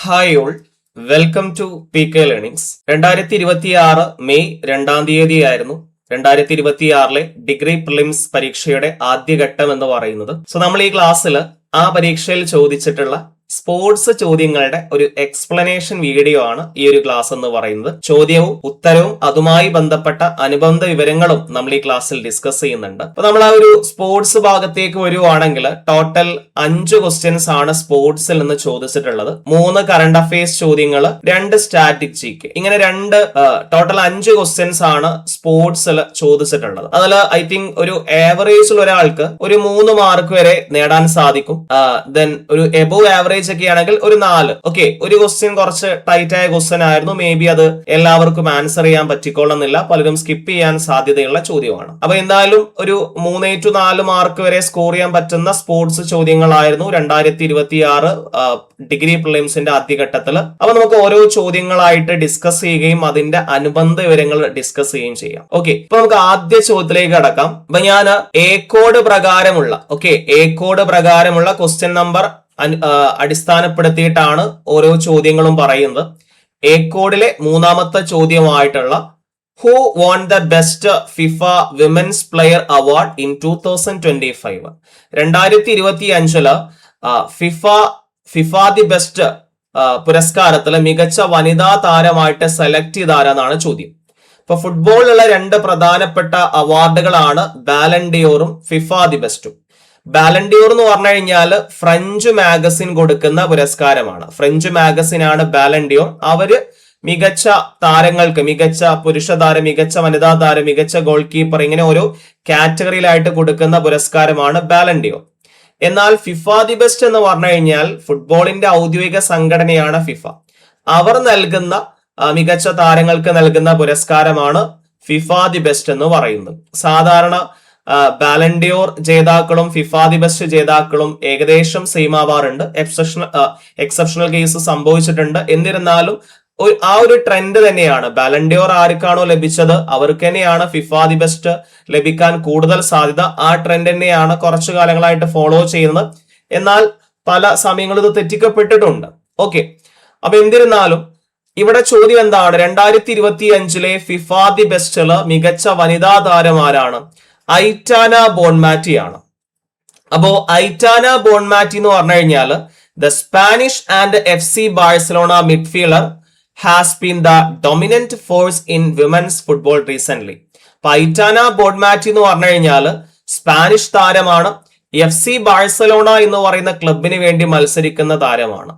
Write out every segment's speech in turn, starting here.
Hi all, welcome to PK learnings. 2026 May 2-ാം തീയതിയായിരുന്നു 2026 degree prelims പരീക്ഷയുടെ ആദ്യഘട്ടം എന്ന് പറയുന്നത്. സോ നമ്മൾ ഈ ക്ലാസ്സിൽ ആ പരീക്ഷയിൽ ചോദിച്ചിട്ടുള്ള സ്പോർട്സ് ചോദ്യങ്ങളുടെ ഒരു എക്സ്പ്ലനേഷൻ വീഡിയോ ആണ് ഈ ഒരു ക്ലാസ് എന്ന് പറയുന്നത്. ചോദ്യവും ഉത്തരവും അതുമായി ബന്ധപ്പെട്ട അനുബന്ധ വിവരങ്ങളും നമ്മൾ ഈ ക്ലാസ്സിൽ ഡിസ്കസ് ചെയ്യുന്നുണ്ട്. അപ്പൊ നമ്മൾ ആ ഒരു സ്പോർട്സ് ഭാഗത്തേക്ക് വരുവാണെങ്കിൽ ടോട്ടൽ 5 ക്വസ്റ്റ്യൻസ് ആണ് സ്പോർട്സിൽ നിന്ന് ചോദിച്ചിട്ടുള്ളത്. 3 കറണ്ട് അഫയേഴ്സ് ചോദ്യങ്ങൾ, 2 സ്റ്റാറ്റിക് GK, ഇങ്ങനെ ടോട്ടൽ 5 ക്വസ്റ്റ്യൻസ് ആണ് സ്പോർട്സിൽ ചോദിച്ചിട്ടുള്ളത്. അതിൽ ഐ തിങ്ക് ഒരു ആവറേജിൽ ഒരാൾക്ക് ഒരു 3 മാർക്ക് വരെ നേടാൻ സാധിക്കും. ദെൻ ഒരു എബോവ് ആവറേജ് ഒക്കെ ആണെങ്കിൽ ഒരു 4. ഓക്കെ, ഒരു ക്വസ്റ്റ്യൻ കുറച്ച് ടൈറ്റ് ആയ ക്വസ്റ്റ്യൻ ആയിരുന്നു, മേ ബി അത് എല്ലാവർക്കും ആൻസർ ചെയ്യാൻ പറ്റിക്കൊള്ളുന്നില്ല, പലരും സ്കിപ്പ് ചെയ്യാൻ സാധ്യതയുള്ള ചോദ്യമാണ്. അപ്പൊ എന്തായാലും ഒരു 3 to 4 മാർക്ക് വരെ സ്കോർ ചെയ്യാൻ പറ്റുന്ന സ്പോർട്സ് ചോദ്യങ്ങളായിരുന്നു 2026 ഡിഗ്രി പ്രിലിംസിന്റെ ആദ്യഘട്ടത്തിൽ. അപ്പൊ നമുക്ക് ഓരോ ചോദ്യങ്ങളായിട്ട് ഡിസ്കസ് ചെയ്യുകയും അതിന്റെ അനുബന്ധ വിവരങ്ങൾ ഡിസ്കസ് ചെയ്യുകയും ചെയ്യാം. ഓക്കെ, ഇപ്പൊ നമുക്ക് ആദ്യ ചോദ്യത്തിലേക്ക് കടക്കാം. അപ്പൊ ഞാൻ എ കോഡ് പ്രകാരമുള്ള ക്വസ്റ്റ്യൻ നമ്പർ അടിസ്ഥാനപ്പെടുത്തിയിട്ടാണ് ഓരോ ചോദ്യങ്ങളും പറയുന്നത്. എ കോഡിലെ 3ാമത്തെ ചോദ്യമായിട്ടുള്ള who won the best FIFA women's player award in 2025? 2025 FIFA the best പുരസ്കാരത്തില് മികച്ച വനിതാ താരമായിട്ട് സെലക്ട് ചെയ്താരെന്നാണ് ചോദ്യം. ഇപ്പൊ ഫുട്ബോളിലുള്ള 2 പ്രധാനപ്പെട്ട അവാർഡുകളാണ് ബാലൻഡിയോറും ഫിഫ ദി ബെസ്റ്റും. ബാലൻഡിയോർ എന്ന് പറഞ്ഞു കഴിഞ്ഞാൽ ഫ്രഞ്ച് മാഗസിൻ കൊടുക്കുന്ന പുരസ്കാരമാണ്. ഫ്രഞ്ച് മാഗസിൻ ആണ് ബാലൻഡിയോർ. അവര് മികച്ച താരങ്ങൾക്ക്, മികച്ച പുരുഷ താരം, മികച്ച വനിതാ താരം, മികച്ച ഗോൾ കീപ്പർ, ഇങ്ങനെ ഓരോ കാറ്റഗറിയിലായിട്ട് കൊടുക്കുന്ന പുരസ്കാരമാണ് ബാലൻഡിയോർ. എന്നാൽ ഫിഫ ദി ബെസ്റ്റ് എന്ന് പറഞ്ഞു കഴിഞ്ഞാൽ ഫുട്ബോളിന്റെ ഔദ്യോഗിക സംഘടനയാണ് ഫിഫ. അവർ നൽകുന്ന മികച്ച താരങ്ങൾക്ക് നൽകുന്ന പുരസ്കാരമാണ് ഫിഫ ദി ബെസ്റ്റ് എന്ന് പറയുന്നത്. സാധാരണ ബാലൻഡിയോർ ജേതാക്കളും ഫിഫ ദി ബെസ്റ്റ് ജേതാക്കളും ഏകദേശം സെയിം ആവാറുണ്ട്. എക്സെപ്ഷണൽ കേസ് സംഭവിച്ചിട്ടുണ്ട്. എന്നിരുന്നാലും ആ ഒരു ട്രെൻഡ് തന്നെയാണ്. ബാലൻഡിയോർ ആർക്കാണോ ലഭിച്ചത് അവർക്ക് തന്നെയാണ് ഫിഫ ദി ബെസ്റ്റ് ലഭിക്കാൻ കൂടുതൽ സാധ്യത. ആ ട്രെൻഡ് തന്നെയാണ് കുറച്ചു കാലങ്ങളായിട്ട് ഫോളോ ചെയ്യുന്നത്. എന്നാൽ പല സമയങ്ങളിൽ ഇത് തെറ്റിക്കപ്പെട്ടിട്ടുണ്ട്. ഓക്കെ, അപ്പൊ എന്നിരുന്നാലും ഇവിടെ ചോദ്യം എന്താണ്? 2025 ഫിഫ ദി ബെസ്റ്റില് മികച്ച വനിതാ താരം ആരാണ്? ഐറ്റാന ബോൺമാറ്റി ആണ്. അപ്പോ ഐറ്റാന ബോൺമാറ്റി എന്ന് പറഞ്ഞു കഴിഞ്ഞാൽ the Spanish and FC Barcelona midfielder has been the dominant force in women's football recent. അപ്പൊ ഐറ്റാന ബോൺമാറ്റി എന്ന് പറഞ്ഞു കഴിഞ്ഞാൽ സ്പാനിഷ് താരമാണ്. FC ബാഴ്സലോണ എന്ന് പറയുന്ന ക്ലബിന് വേണ്ടി മത്സരിക്കുന്ന താരമാണ്.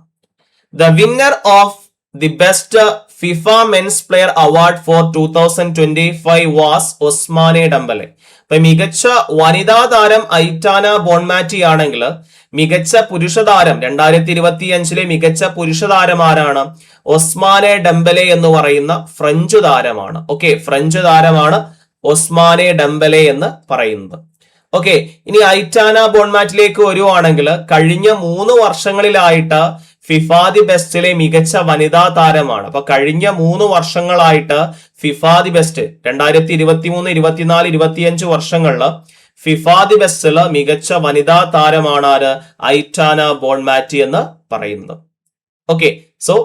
The winner of the best FIFA men's player award for 2025 was ഒസ്മാനെ Dembele. അപ്പൊ മികച്ച വനിതാ താരം ഐറ്റാന ബോൺമാറ്റി ആണെങ്കിൽ മികച്ച പുരുഷ താരം 2025 മികച്ച പുരുഷ താരം ആരാണ്? ഒസ്മാനെ ഡംബലെ എന്ന് പറയുന്ന ഫ്രഞ്ച് താരമാണ്. ഓക്കെ, ഫ്രഞ്ച് താരമാണ് ഒസ്മാനെ ഡംബലെ എന്ന് പറയുന്നത്. ഓക്കെ, ഇനി ഐറ്റാന ബോൺമാറ്റിലേക്ക് വരുവാണെങ്കിൽ കഴിഞ്ഞ 3 വർഷങ്ങളിലായിട്ട് ഫിഫ ദി ബെസ്റ്റിലെ മികച്ച വനിതാ താരമാണ്. അപ്പൊ കഴിഞ്ഞ 3 വർഷങ്ങളായിട്ട് ഫിഫ ദി ബെസ്റ്റ് 2023, 24, 25 വർഷങ്ങളില് ഫിഫ ദി ബെസ്റ്റില് മികച്ച വനിതാ താരമാണ് ആര്? ഐറ്റാന ബോൺമാറ്റി എന്ന് പറയുന്നത്. Okay, so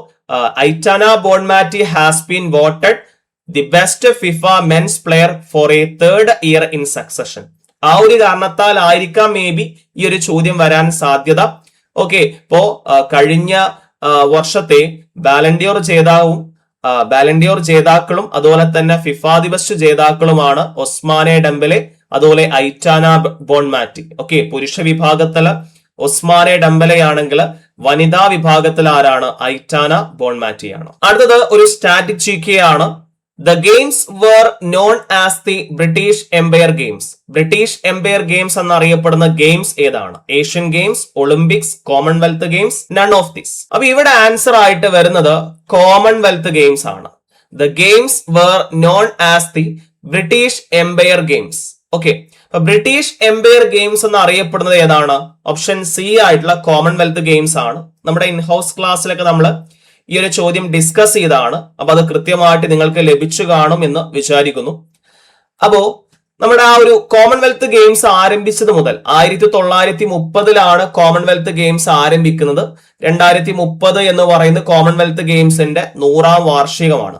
Aitana Bonmati has been voted the best FIFA men's player for a 3rd year in succession. ആ ഒരു കാരണത്താൽ ആയിരിക്കാം മേ ബി ഈ ഒരു ചോദ്യം വരാൻ സാധ്യത. ഓക്കെ, ഇപ്പോ കഴിഞ്ഞ വർഷത്തെ ബാലൻഡിയോർ ജേതാക്കളും അതുപോലെ തന്നെ ഫിഫ ദി ബെസ്റ്റ് ജേതാക്കളുമാണ് ഒസ്മാനെ ഡംബലെ, അതുപോലെ ഐറ്റാന ബോൺമാറ്റി. ഓക്കെ, പുരുഷ വിഭാഗത്തില് ഒസ്മാനെ ഡംബലെ ആണെങ്കിൽ വനിതാ വിഭാഗത്തിൽ ആരാണ്? ഐറ്റാന ബോൺമാറ്റി ആണ്. അടുത്തത് ഒരു സ്റ്റാറ്റിക് GK ആണ്. The games were known as the British Empire Games. British Empire Games എന്നറിയപ്പെടുന്ന ഗെയിംസ് ഏതാണ്? Asian Games, Olympics, Commonwealth Games, none of this. അപ്പൊ ഇവിടെ ആൻസർ ആയിട്ട് വരുന്നത് കോമൺവെൽത്ത് ഗെയിംസ് ആണ്. The games were known as the British Empire Games. Okay, അപ്പൊ British Empire games എന്ന് അറിയപ്പെടുന്നത് ഏതാണ്? ഓപ്ഷൻ C ആയിട്ടുള്ള കോമൺവെൽത്ത് ഗെയിംസ് ആണ്. നമ്മുടെ ഇൻഹൗസ് ക്ലാസ്സിലൊക്കെ നമ്മൾ ഈ ഒരു ചോദ്യം ഡിസ്കസ് ചെയ്താണ്. അപ്പൊ അത് കൃത്യമായിട്ട് നിങ്ങൾക്ക് ലഭിച്ചു കാണും എന്ന് വിചാരിക്കുന്നു. അപ്പോ നമ്മുടെ ആ ഒരു കോമൺവെൽത്ത് ഗെയിംസ് ആരംഭിച്ചത് മുതൽ 1930 കോമൺവെൽത്ത് ഗെയിംസ് ആരംഭിക്കുന്നത്. 2030 എന്ന് പറയുന്നത് കോമൺവെൽത്ത് ഗെയിംസിന്റെ 100ാം വാർഷികമാണ്.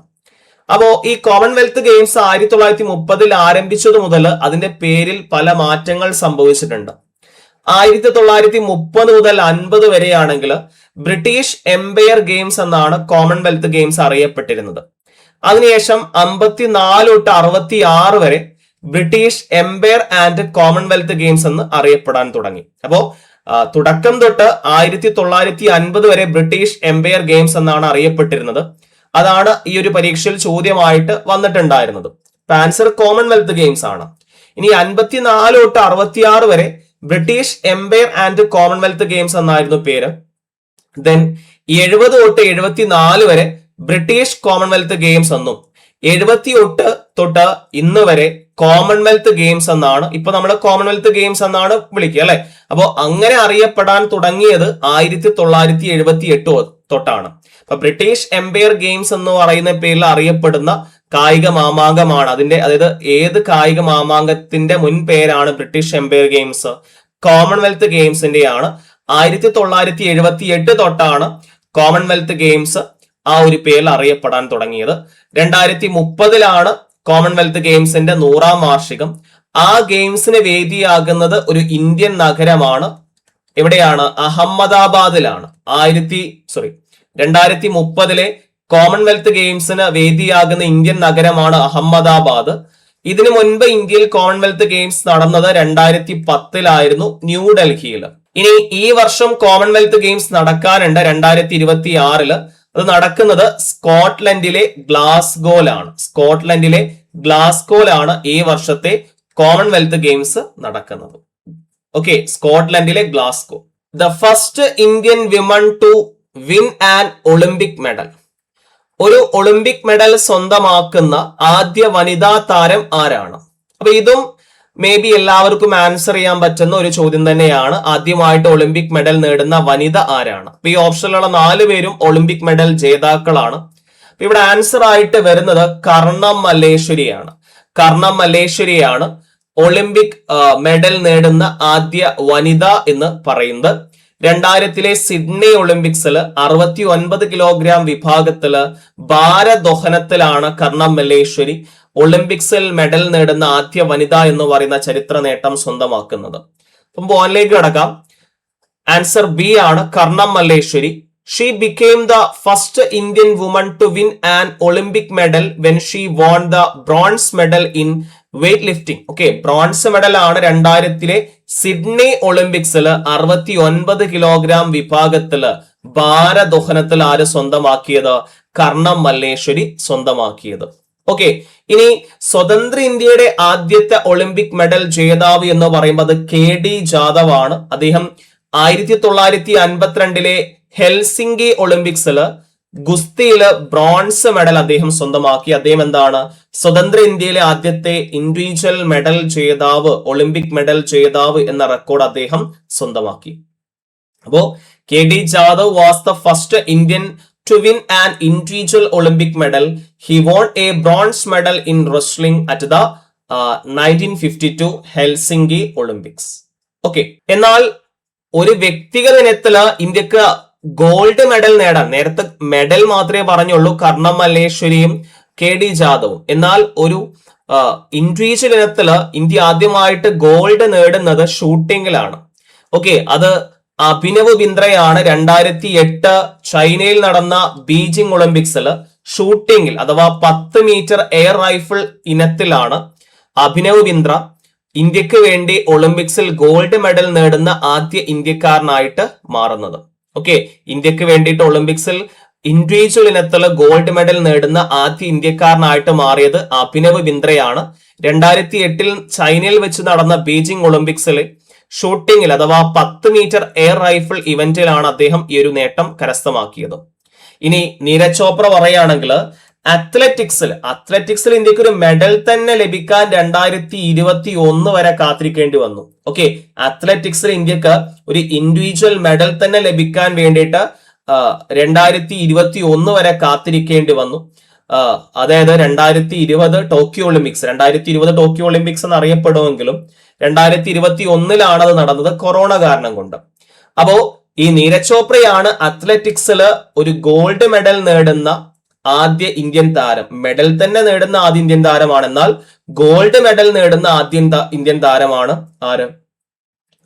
അപ്പോ ഈ കോമൺവെൽത്ത് ഗെയിംസ് 1930 ആരംഭിച്ചത് മുതൽ അതിന്റെ പേരിൽ പല മാറ്റങ്ങൾ സംഭവിച്ചിട്ടുണ്ട്. 1930 മുതൽ 50 വരെയാണെങ്കിൽ ബ്രിട്ടീഷ് എംപയർ ഗെയിംസ് എന്നാണ് കോമൺവെൽത്ത് ഗെയിംസ് അറിയപ്പെട്ടിരുന്നത്. അതിനുശേഷം 54 തൊട്ട് 66 വരെ British Empire and Commonwealth Games എന്ന് അറിയപ്പെടാൻ തുടങ്ങി. അപ്പോ തുടക്കം തൊട്ട് 1950 വരെ ബ്രിട്ടീഷ് എംപയർ ഗെയിംസ് എന്നാണ് അറിയപ്പെട്ടിരുന്നത്. അതാണ് ഈ ഒരു പരീക്ഷയിൽ ചോദ്യമായിട്ട് വന്നിട്ടുണ്ടായിരുന്നത്. ആൻസർ കോമൺവെൽത്ത് ഗെയിംസ് ആണ്. ഇനി 54 തൊട്ട് 66 വരെ British Empire and Commonwealth Games എന്നായിരുന്നു പേര്. ദെൻ 70 തൊട്ട് 74 വരെ ബ്രിട്ടീഷ് കോമൺവെൽത്ത് ഗെയിംസ് എന്നും 78 തൊട്ട് ഇന്ന് വരെ കോമൺവെൽത്ത് ഗെയിംസ് എന്നാണ്. ഇപ്പൊ നമ്മൾ കോമൺവെൽത്ത് ഗെയിംസ് എന്നാണ് വിളിക്കുക അല്ലെ. അപ്പോ അങ്ങനെ അറിയപ്പെടാൻ തുടങ്ങിയത് 1978 തൊട്ടാണ്. അപ്പൊ ബ്രിട്ടീഷ് എംപയർ ഗെയിംസ് എന്ന് പറയുന്ന പേരിൽ അറിയപ്പെടുന്ന കായിക മാമാങ്കമാണ് അതായത് ഏത് കായിക മാമാങ്കത്തിന്റെ മുൻ പേരാണ് ബ്രിട്ടീഷ് എംപയർ ഗെയിംസ്? കോമൺവെൽത്ത് ഗെയിംസിന്റെയാണ്. 1978 തൊട്ടാണ് കോമൺവെൽത്ത് ഗെയിംസ് ആ ഒരു പേരിൽ അറിയപ്പെടാൻ തുടങ്ങിയത്. 2030 കോമൺവെൽത്ത് ഗെയിംസിന്റെ 100ാം വാർഷികം. ആ ഗെയിംസിന് വേദിയാകുന്നത് ഒരു ഇന്ത്യൻ നഗരമാണ്. എവിടെയാണ്? അഹമ്മദാബാദിലാണ്. 2030 കോമൺവെൽത്ത് ഗെയിംസിന് വേദിയാകുന്ന ഇന്ത്യൻ നഗരമാണ് അഹമ്മദാബാദ്. ഇതിനു മുൻപ് ഇന്ത്യയിൽ കോമൺവെൽത്ത് ഗെയിംസ് നടന്നത് 2010 ന്യൂഡൽഹിയിൽ. ഇനി ഈ വർഷം കോമൺവെൽത്ത് ഗെയിംസ് നടക്കാനുണ്ട് 2026. അത് നടക്കുന്നത് സ്കോട്ട്ലൻഡിലെ ഗ്ലാസ്ഗോയിലാണ് ഈ വർഷത്തെ കോമൺവെൽത്ത് ഗെയിംസ് നടക്കുന്നത്. ഓക്കെ, സ്കോട്ട്ലൻഡിലെ Glasgow. The first Indian women to win an Olympic medal. ഒരു ഒളിമ്പിക് മെഡൽ സ്വന്തമാക്കുന്ന ആദ്യ വനിതാ താരം ആരാണ്? അപ്പൊ ഇതും മേ ബി എല്ലാവർക്കും ആൻസർ ചെയ്യാൻ പറ്റുന്ന ഒരു ചോദ്യം തന്നെയാണ്. ആദ്യമായിട്ട് ഒളിമ്പിക് മെഡൽ നേടുന്ന വനിത ആരാണ്? അപ്പൊ ഈ ഓപ്ഷനിലുള്ള 4 പേരും ഒളിമ്പിക് മെഡൽ ജേതാക്കളാണ്. അപ്പൊ ഇവിടെ ആൻസർ ആയിട്ട് വരുന്നത് കർണം മല്ലേശ്വരിയാണ് ഒളിമ്പിക് മെഡൽ നേടുന്ന ആദ്യ വനിത എന്ന് പറയുന്നത്. 2000 സിഡ്നി ഒളിമ്പിക്സിൽ 69 കിലോഗ്രാം വിഭാഗത്തില് ഭാരദോഹനത്തിലാണ് കർണം മല്ലേശ്വരി ഒളിമ്പിക്സിൽ മെഡൽ നേടുന്ന ആദ്യ വനിത എന്ന് പറയുന്ന ചരിത്ര നേട്ടം സ്വന്തമാക്കുന്നത്. അപ്പം പോയിന്റിലേക്ക് കടക്കാം. ആൻസർ ബി ആണ്, Karnam Malleswari. She became the first Indian woman to win an Olympic medal when she won the bronze medal in weightlifting. Okay, bronze medal ആണ് 2000 സിഡ്നി ഒളിമ്പിക്സിൽ 69 കിലോഗ്രാം വിഭാഗത്തില് ഭാരദോഹനത്തിൽ ആര് സ്വന്തമാക്കിയത്? കർണം മല്ലേശ്വരി സ്വന്തമാക്കിയത്. ഓക്കെ, ഇനി സ്വതന്ത്ര ഇന്ത്യയുടെ ആദ്യത്തെ ഒളിമ്പിക് മെഡൽ ജേതാവ് എന്ന് പറയുമ്പോൾ അത് KD ജാദവ് ആണ്. അദ്ദേഹം 1952 ഹെൽസിങ്കി ഒളിമ്പിക്സില് ഗുസ്തിയില് ബ്രോൺസ് മെഡൽ അദ്ദേഹം സ്വന്തമാക്കി. അദ്ദേഹം എന്താണ്? സ്വതന്ത്ര ഇന്ത്യയിലെ ആദ്യത്തെ ഇൻഡിവിജ്വൽ മെഡൽ ജേതാവ്, ഒളിമ്പിക് മെഡൽ ജേതാവ് എന്ന റെക്കോർഡ് അദ്ദേഹം സ്വന്തമാക്കി. അപ്പോ KD Jadhav was the first Indian to win an individual Olympic medal. He won a bronze medal in wrestling at the 1952 Helsinki Olympics. Okay, എന്നാൽ ഒരു വ്യക്തിഗത ഇനത്തില് ഇന്ത്യക്ക് ഗോൾഡ് മെഡൽ നേടാൻ, നേരത്തെ മെഡൽ മാത്രമേ പറഞ്ഞുള്ളൂ കർണം മല്ലേശ്വരിയും KD ജാദവും, എന്നാൽ ഒരു ഇൻഡിവിജ്വൽ ഇനത്തില് ഇന്ത്യ ആദ്യമായിട്ട് ഗോൾഡ് നേടുന്നത് ഷൂട്ടിങ്ങിലാണ്. ഓക്കെ, അത് അഭിനവ് ബിന്ദ്രയാണ്. 2008 ചൈനയിൽ നടന്ന ബീജിംഗ് ഒളിമ്പിക്സിൽ ഷൂട്ടിങ്ങിൽ അഥവാ 10 മീറ്റർ എയർ റൈഫിൾ ഇനത്തിലാണ് അഭിനവ് ബിന്ദ്ര ഇന്ത്യക്ക് വേണ്ടി ഒളിമ്പിക്സിൽ ഗോൾഡ് മെഡൽ നേടുന്ന ആദ്യ ഇന്ത്യക്കാരനായിട്ട് മാറുന്നത്. ഓക്കെ, ഇന്ത്യക്ക് വേണ്ടിയിട്ട് ഒളിമ്പിക്സിൽ ഇൻഡിവിജ്വൽ ഇനത്തിൽ ഗോൾഡ് മെഡൽ നേടുന്ന ആദ്യ ഇന്ത്യക്കാരനായിട്ട് മാറിയത് അഭിനവ് ബിന്ദ്രയാണ്. 2008 ചൈനയിൽ വെച്ച് നടന്ന ബീജിംഗ് ഒളിമ്പിക്സിൽ ഷൂട്ടിങ്ങിൽ അഥവാ 10 മീറ്റർ എയർ റൈഫിൾ ഇവന്റിലാണ് അദ്ദേഹം ഈ ഒരു നേട്ടം കരസ്ഥമാക്കിയത്. ഇനി നീരജ് ചോപ്ര പറയുകയാണെങ്കിൽ അത്ലറ്റിക്സിൽ ഇന്ത്യക്ക് ഒരു മെഡൽ തന്നെ ലഭിക്കാൻ 2021 വരെ കാത്തിരിക്കേണ്ടി വന്നു. ഓക്കെ, അത്ലറ്റിക്സിൽ ഇന്ത്യക്ക് ഒരു ഇൻഡിവിജ്വൽ മെഡൽ തന്നെ ലഭിക്കാൻ വേണ്ടിയിട്ട് 2021 വരെ കാത്തിരിക്കേണ്ടി വന്നു. അതായത് 2020 ടോക്കിയോ ഒളിമ്പിക്സ് എന്ന് അറിയപ്പെടുമെങ്കിലും 2021 അത് നടന്നത് കൊറോണ കാരണം കൊണ്ട്. അപ്പോ ഈ നീരജ് ചോപ്രയാണ് അത്ലറ്റിക്സിൽ ഒരു ഗോൾഡ് മെഡൽ നേടുന്ന ആദ്യ ഇന്ത്യൻ താരം. മെഡൽ തന്നെ നേടുന്ന ആദ്യ ഇന്ത്യൻ താരമാണ്, എന്നാൽ ഗോൾഡ് മെഡൽ നേടുന്ന ആദ്യ ഇന്ത്യൻ താരമാണ് ആര്?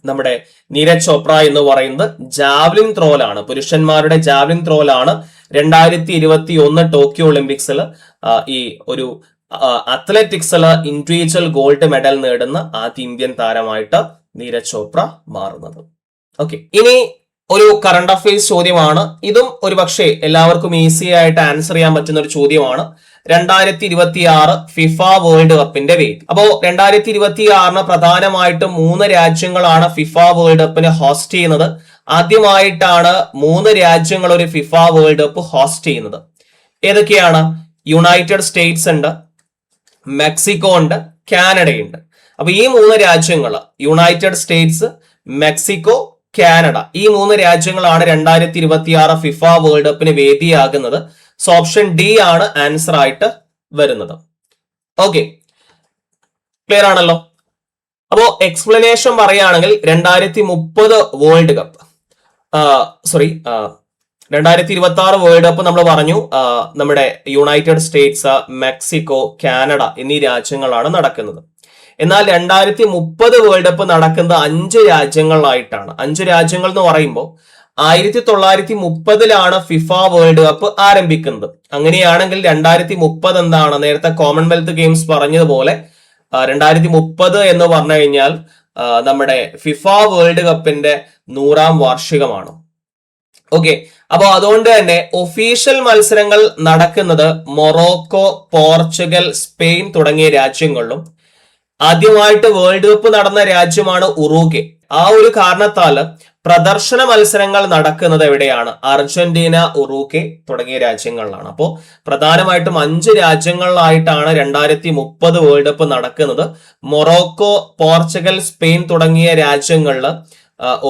നമ്മുടെ നീരജ് ചോപ്ര എന്ന് പറയുന്നത് ജാവലിൻ ത്രോലാണ്, പുരുഷന്മാരുടെ ജാവലിൻ ത്രോലാണ് 2021 ടോക്കിയോ ഒളിമ്പിക്സിൽ ഈ ഒരു അത്ലറ്റിക്സിൽ ഇൻഡിവിജ്വൽ ഗോൾഡ് മെഡൽ നേടുന്ന ആദ്യ ഇന്ത്യൻ താരമായിട്ട് നീരജ് ചോപ്ര മാറുന്നത്. ഓക്കെ, ഇനി ഒരു കറണ്ട് അഫയേഴ്സ് ചോദ്യമാണ്. ഇതും ഒരു പക്ഷേ എല്ലാവർക്കും ഈസി ആയിട്ട് ആൻസർ ചെയ്യാൻ പറ്റുന്ന ഒരു ചോദ്യമാണ്. 2026 ഫിഫ വേൾഡ് കപ്പിന്റെ വേദി. അപ്പോ 2026 പ്രധാനമായിട്ടും 3 രാജ്യങ്ങളാണ് ഫിഫ വേൾഡ് കപ്പിന് ഹോസ്റ്റ് ചെയ്യുന്നത്. ആദ്യമായിട്ടാണ് 3 രാജ്യങ്ങൾ ഒരു ഫിഫ വേൾഡ് കപ്പ് ഹോസ്റ്റ് ചെയ്യുന്നത്. ഏതൊക്കെയാണ്? യുണൈറ്റഡ് സ്റ്റേറ്റ്സ് ഉണ്ട്, മെക്സിക്കോ ഉണ്ട്, കാനഡയുണ്ട്. അപ്പൊ ഈ 3 രാജ്യങ്ങൾ, യുണൈറ്റഡ് സ്റ്റേറ്റ്സ്, മെക്സിക്കോ, കാനഡ, ഈ 3 രാജ്യങ്ങളാണ് 2026 ഫിഫ വേൾഡ് കപ്പിന് വേദിയാകുന്നത്. സോ ഓപ്ഷൻ ഡി ആണ് ആൻസർ ആയിട്ട് വരുന്നത്. ഓക്കെ, ക്ലിയർ ആണല്ലോ. അപ്പോ എക്സ്പ്ലനേഷൻ പറയുകയാണെങ്കിൽ 2030 വേൾഡ് കപ്പ് 2026 വേൾഡ് കപ്പ് നമ്മൾ പറഞ്ഞു നമ്മുടെ യുണൈറ്റഡ് സ്റ്റേറ്റ്സ്, മെക്സിക്കോ, കാനഡ എന്നീ രാജ്യങ്ങളാണ് നടക്കുന്നത്. എന്നാൽ 2030 വേൾഡ് കപ്പ് നടക്കുന്നത് 5 രാജ്യങ്ങളിലായിട്ടാണ്. 5 രാജ്യങ്ങൾ എന്ന് പറയുമ്പോൾ 1930 ഫിഫ വേൾഡ് കപ്പ് ആരംഭിക്കുന്നത്. അങ്ങനെയാണെങ്കിൽ 2030 എന്താണ്? നേരത്തെ കോമൺവെൽത്ത് ഗെയിംസ് പറഞ്ഞതുപോലെ 2030 എന്ന് പറഞ്ഞു കഴിഞ്ഞാൽ നമ്മുടെ ഫിഫ വേൾഡ് കപ്പിന്റെ 100ാം വാർഷികമാണ്. ഓക്കെ, അപ്പൊ അതുകൊണ്ട് തന്നെ ഒഫീഷ്യൽ മത്സരങ്ങൾ നടക്കുന്നത് മൊറോക്കോ, പോർച്ചുഗൽ, സ്പെയിൻ തുടങ്ങിയ രാജ്യങ്ങളിലും. ആദ്യമായിട്ട് വേൾഡ് കപ്പ് നടന്ന രാജ്യമാണ് ഉറുഗ്വേ. ആ ഒരു കാരണത്താൽ പ്രദർശന മത്സരങ്ങൾ നടക്കുന്നത് എവിടെയാണ്? അർജന്റീന, ഉറുഗ്വേ തുടങ്ങിയ രാജ്യങ്ങളിലാണ്. അപ്പോൾ പ്രധാനമായിട്ടും 5 രാജ്യങ്ങളിലായിട്ടാണ് 2030 വേൾഡ് കപ്പ് നടക്കുന്നത്. മൊറോക്കോ, പോർച്ചുഗൽ, സ്പെയിൻ തുടങ്ങിയ രാജ്യങ്ങളിൽ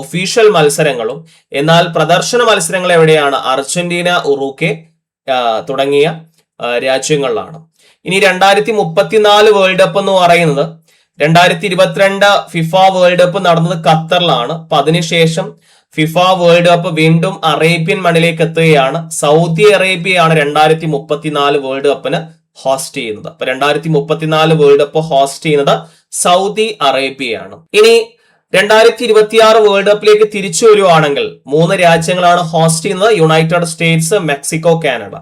ഒഫീഷ്യൽ മത്സരങ്ങളും, എന്നാൽ പ്രദർശന മത്സരങ്ങൾ എവിടെയാണ്? അർജന്റീന, ഉറുഗ്വേ തുടങ്ങിയ രാജ്യങ്ങളിലാണ്. ഇനി 2034 വേൾഡ് കപ്പ് എന്ന് പറയുന്നത് 2022 ഫിഫ വേൾഡ് കപ്പ് നടന്നത് ഖത്തറിലാണ്. അപ്പൊ അതിനുശേഷം ഫിഫ വേൾഡ് കപ്പ് വീണ്ടും അറേബ്യൻ മണ്ണിലേക്ക് എത്തുകയാണ്. സൗദി അറേബ്യയാണ് 2034 വേൾഡ് കപ്പിന് ഹോസ്റ്റ് ചെയ്യുന്നത്. അപ്പൊ 2034 വേൾഡ് കപ്പ് ഹോസ്റ്റ് ചെയ്യുന്നത് സൗദി അറേബ്യയാണ്. ഇനി 2026 വേൾഡ് കപ്പിലേക്ക് തിരിച്ചു വരുവാണെങ്കിൽ 3 രാജ്യങ്ങളാണ് ഹോസ്റ്റ് ചെയ്യുന്നത്: യുണൈറ്റഡ് സ്റ്റേറ്റ്സ്, മെക്സിക്കോ, കാനഡ.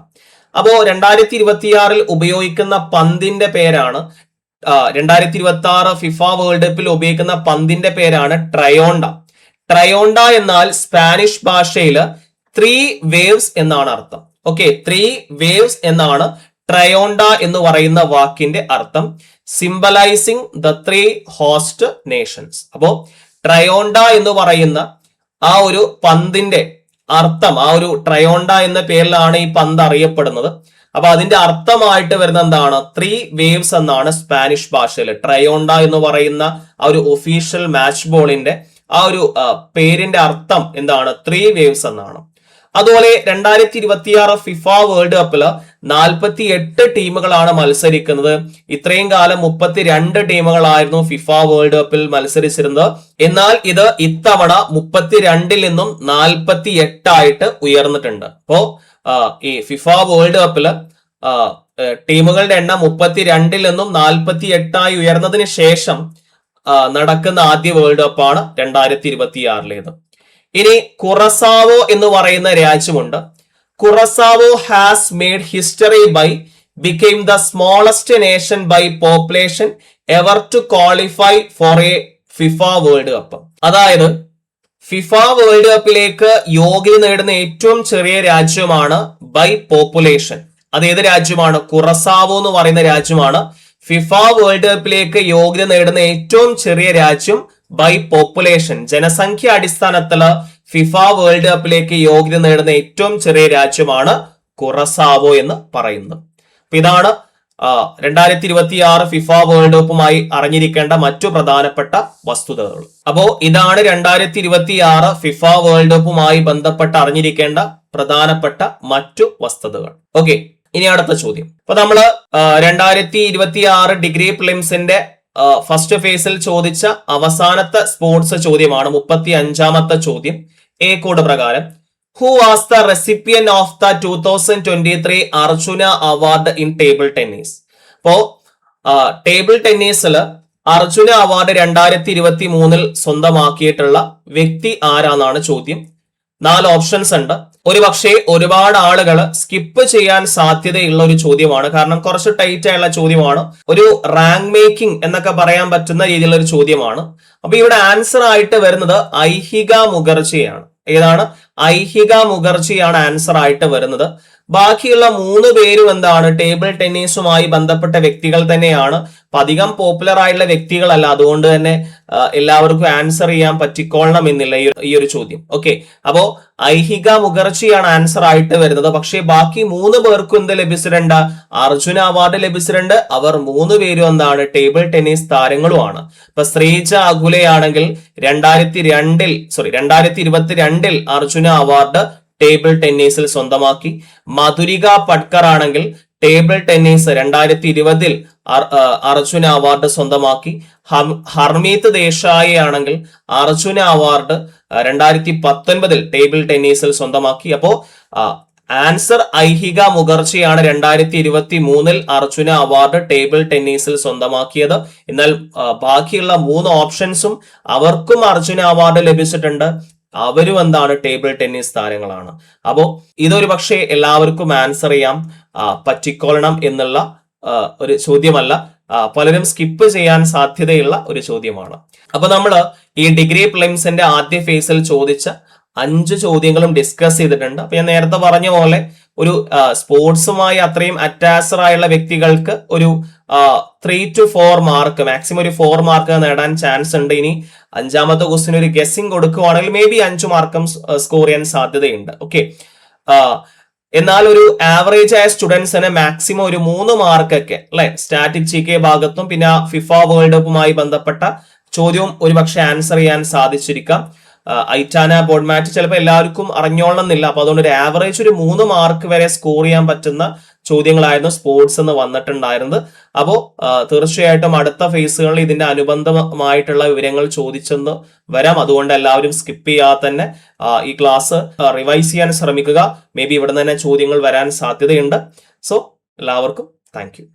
അപ്പോ 2026 ഉപയോഗിക്കുന്ന പന്തിന്റെ പേരാണ് 2026 ഫിഫ വേൾഡ് കപ്പിൽ ഉപയോഗിക്കുന്ന പന്തിന്റെ പേരാണ് ട്രയോണ്ട. ട്രയോണ്ട എന്നാൽ സ്പാനിഷ് ഭാഷയിൽ 3 വേവ്സ് എന്നാണ് അർത്ഥം. ഓക്കെ, 3 വേവ്സ് എന്നാണ് ട്രയോണ്ട എന്ന് പറയുന്ന വാക്കിന്റെ അർത്ഥം, സിംബലൈസിങ് ദ 3 ഹോസ്റ്റ് നേഷൻസ്. അപ്പോ ട്രയോണ്ട എന്ന് പറയുന്ന ആ ഒരു പന്തിന്റെ അർത്ഥം, ആ ഒരു ട്രയോണ്ട എന്ന പേരിലാണ് ഈ പന്ത് അറിയപ്പെടുന്നത്. അപ്പൊ അതിന്റെ അർത്ഥമായിട്ട് വരുന്ന എന്താണ്? 3 വേവ്സ് എന്നാണ് സ്പാനിഷ് ഭാഷയിൽ. ട്രയോണ്ട എന്ന് പറയുന്ന ആ ഒരു ഒഫീഷ്യൽ മാച്ച് ബോളിന്റെ ആ ഒരു പേരിന്റെ അർത്ഥം എന്താണ്? 3 വേവ്സ് എന്നാണ്. അതുപോലെ 2026 ഫിഫ വേൾഡ് കപ്പിൽ 48 ടീമുകളാണ് മത്സരിക്കുന്നത്. ഇത്രയും കാലം 32 ടീമുകളായിരുന്നു ഫിഫ വേൾഡ് കപ്പിൽ മത്സരിച്ചിരുന്നത്. എന്നാൽ ഇത് ഇത്തവണ 32 നിന്നും 48 ആയിട്ട് ഉയർന്നിട്ടുണ്ട്. അപ്പോ ഈ ഫിഫ വേൾഡ് കപ്പില് ടീമുകളുടെ എണ്ണം 32 നിന്നും 48 ഉയർന്നതിന് ശേഷം നടക്കുന്ന ആദ്യ വേൾഡ് കപ്പാണ് 2026. ഇനി കുറസാവോ എന്ന് പറയുന്ന രാജ്യമുണ്ട്. Curacao has made history by became the smallest nation by population ever to qualify for a FIFA World Cup. അതായത് ഫിഫ വേൾഡ് കപ്പിലേക്ക് യോഗ്യത നേടുന്ന ഏറ്റവും ചെറിയ രാജ്യമാണ് ബൈ പോപ്പുലേഷൻ. അത് ഏത് രാജ്യമാണ്? കുറസാവോ എന്ന് പറയുന്ന രാജ്യമാണ് ഫിഫ വേൾഡ് കപ്പിലേക്ക് യോഗ്യത നേടുന്ന ഏറ്റവും ചെറിയ രാജ്യം ബൈ പോപ്പുലേഷൻ. ജനസംഖ്യ അടിസ്ഥാനത്തിൽ ഫിഫ വേൾഡ് കപ്പിലേക്ക് യോഗ്യത നേടുന്ന ഏറ്റവും ചെറിയ രാജ്യമാണ് കുറസാവോ എന്ന് പറയുന്നത്. അപ്പൊ ഇതാണ് 2026 ഫിഫ വേൾഡ് കപ്പുമായി അറിഞ്ഞിരിക്കേണ്ട മറ്റു പ്രധാനപ്പെട്ട വസ്തുതകൾ. അപ്പോ ഇതാണ് 2026 ഫിഫ വേൾഡ് കപ്പുമായി ബന്ധപ്പെട്ട് അറിഞ്ഞിരിക്കേണ്ട പ്രധാനപ്പെട്ട മറ്റു വസ്തുതകൾ. ഓക്കെ, ഇനി അടുത്ത ചോദ്യം. അപ്പൊ നമ്മള് 2026 ഡിഗ്രി പ്രിലിംസിന്റെ ഫസ്റ്റ് ഫേസിൽ ചോദിച്ച അവസാനത്തെ സ്പോർട്സ് ചോദ്യമാണ് 35ാമത്തെ ചോദ്യം. എ കോഡ് പ്രകാരം who was the recipient of the 2023 Arjuna award in table tennis? അപ്പോ ടേബിൾ ടെന്നീസിൽ അർജുന അവാർഡ് 2023 സ്വന്തമാക്കിയിട്ടുള്ള വ്യക്തി ആരാന്നാണ് ചോദ്യം. 4 ഓപ്ഷൻസ് ഉണ്ട്. ഒരുപക്ഷെ ഒരുപാട് ആളുകൾ സ്കിപ്പ് ചെയ്യാൻ സാധ്യതയുള്ള ഒരു ചോദ്യമാണ്, കാരണം കുറച്ച് ടൈറ്റ് ആയുള്ള ചോദ്യമാണ്. ഒരു റാങ്ക് മേക്കിംഗ് എന്നൊക്കെ പറയാൻ പറ്റുന്ന രീതിയിലുള്ള ഒരു ചോദ്യമാണ്. അപ്പൊ ഇവിടെ ആൻസർ ആയിട്ട് വരുന്നത് ഐഹിക മുഖർജിയാണ്. ഏതാണ്? ഐഹിക മുഖർജിയാണ് ആൻസർ ആയിട്ട് വരുന്നത്. ബാക്കിയുള്ള 3 പേരും എന്താണ്? ടേബിൾ ടെന്നീസുമായി ബന്ധപ്പെട്ട വ്യക്തികൾ തന്നെയാണ്. അധികം പോപ്പുലർ ആയിട്ടുള്ള വ്യക്തികളല്ല. അതുകൊണ്ട് തന്നെ എല്ലാവർക്കും ആൻസർ ചെയ്യാൻ പറ്റിക്കൊള്ളണം എന്നില്ല ഈ ഒരു ചോദ്യം. ഓക്കെ, അപ്പോ ഐഹിക മുഖർജിയാണ് ആൻസർ ആയിട്ട് വരുന്നത്. പക്ഷേ ബാക്കി 3 പേർക്കും എന്ത് ലഭിച്ചിട്ടുണ്ട്? അർജുന അവാർഡ് ലഭിച്ചിട്ടുണ്ട്. അവർ 3 പേരും എന്താണ്? ടേബിൾ ടെന്നീസ് താരങ്ങളുമാണ്. ഇപ്പൊ ശ്രീജ അകുലയാണെങ്കിൽ 2022 അർജുന അവാർഡ് ടേബിൾ ടെന്നീസിൽ സ്വന്തമാക്കി. മധുരിക പട്കർ ആണെങ്കിൽ ടേബിൾ ടെന്നീസ് 2020 അർജുന അവാർഡ് സ്വന്തമാക്കി. ഹർമീത് ദേശായി ആണെങ്കിൽ അർജുന അവാർഡ് 2019 ടേബിൾ ടെന്നീസിൽ സ്വന്തമാക്കി. അപ്പോ ആൻസർ ഐഹിക മുഖർജിയാണ് 2023 അർജുന അവാർഡ് ടേബിൾ ടെന്നീസിൽ സ്വന്തമാക്കിയത്. എന്നാൽ ബാക്കിയുള്ള 3 ഓപ്ഷൻസും അവർക്കും അർജുന അവാർഡ് ലഭിച്ചിട്ടുണ്ട്. അവരും എന്താണ്? ടേബിൾ ടെന്നീസ് താരങ്ങളാണ്. അപ്പോ ഇതൊരു പക്ഷേ എല്ലാവർക്കും ആൻസർ ചെയ്യാൻ പറ്റിക്കൊള്ളണം എന്നുള്ള ഒരു ചോദ്യമല്ല. പലരും സ്കിപ്പ് ചെയ്യാൻ സാധ്യതയുള്ള ഒരു ചോദ്യമാണ്. അപ്പൊ നമ്മൾ ഈ ഡിഗ്രി പ്രിലിംസിന്റെ ആദ്യ ഫേസിൽ ചോദിച്ച 5 ചോദ്യങ്ങളും ഡിസ്കസ് ചെയ്തിട്ടുണ്ട്. അപ്പൊ ഞാൻ നേരത്തെ പറഞ്ഞ പോലെ ഒരു സ്പോർട്സുമായി അത്രയും അറ്റാച്ച്ഡ് ആയുള്ള വ്യക്തികൾക്ക് ഒരു 3 to 4 മാർക്ക്, മാക്സിമം ഒരു 4 മാർക്ക് നേടാൻ ചാൻസ് ഉണ്ട്. ഇനി 5ാമത്തെ ക്വസ്റ്റിന് ഒരു ഗസ്സിംഗ് കൊടുക്കുവാണെങ്കിൽ മേ ബി 5 മാർക്കും സ്കോർ ചെയ്യാൻ സാധ്യതയുണ്ട്. ഓക്കെ, എന്നാൽ ഒരു ആവറേജ് ആയ സ്റ്റുഡൻസിന് മാക്സിമം ഒരു 3 മാർക്കൊക്കെ അല്ലെ സ്റ്റാറ്റിക് GK ഭാഗത്തും പിന്നെ ഫിഫ വേൾഡ് കപ്പുമായി ബന്ധപ്പെട്ട ചോദ്യവും ഒരുപക്ഷെ ആൻസർ ചെയ്യാൻ സാധിച്ചിരിക്കാം. ഐറ്റാന ബോർഡ് മാച്ച് ചിലപ്പോൾ എല്ലാവർക്കും അറിഞ്ഞോളണമെന്നില്ല. അപ്പൊ അതുകൊണ്ട് ഒരു ആവറേജ് ഒരു 3 മാർക്ക് വരെ സ്കോർ ചെയ്യാൻ പറ്റുന്ന ചോദ്യങ്ങളായിരുന്നു സ്പോർട്സ് എന്ന് വന്നിട്ടുണ്ടായിരുന്നത്. അപ്പോൾ തീർച്ചയായിട്ടും അടുത്ത ഫേസുകളിൽ ഇതിന്റെ അനുബന്ധമായിട്ടുള്ള വിവരങ്ങൾ ചോദിച്ചെന്ന് വരാം. അതുകൊണ്ട് എല്ലാവരും സ്കിപ്പ് ചെയ്യാതെ തന്നെ ഈ ക്ലാസ് റിവൈസ് ചെയ്യാൻ ശ്രമിക്കുക. മേ ബി ഇവിടെ തന്നെ ചോദ്യങ്ങൾ വരാൻ സാധ്യതയുണ്ട്. സോ എല്ലാവർക്കും താങ്ക് യു.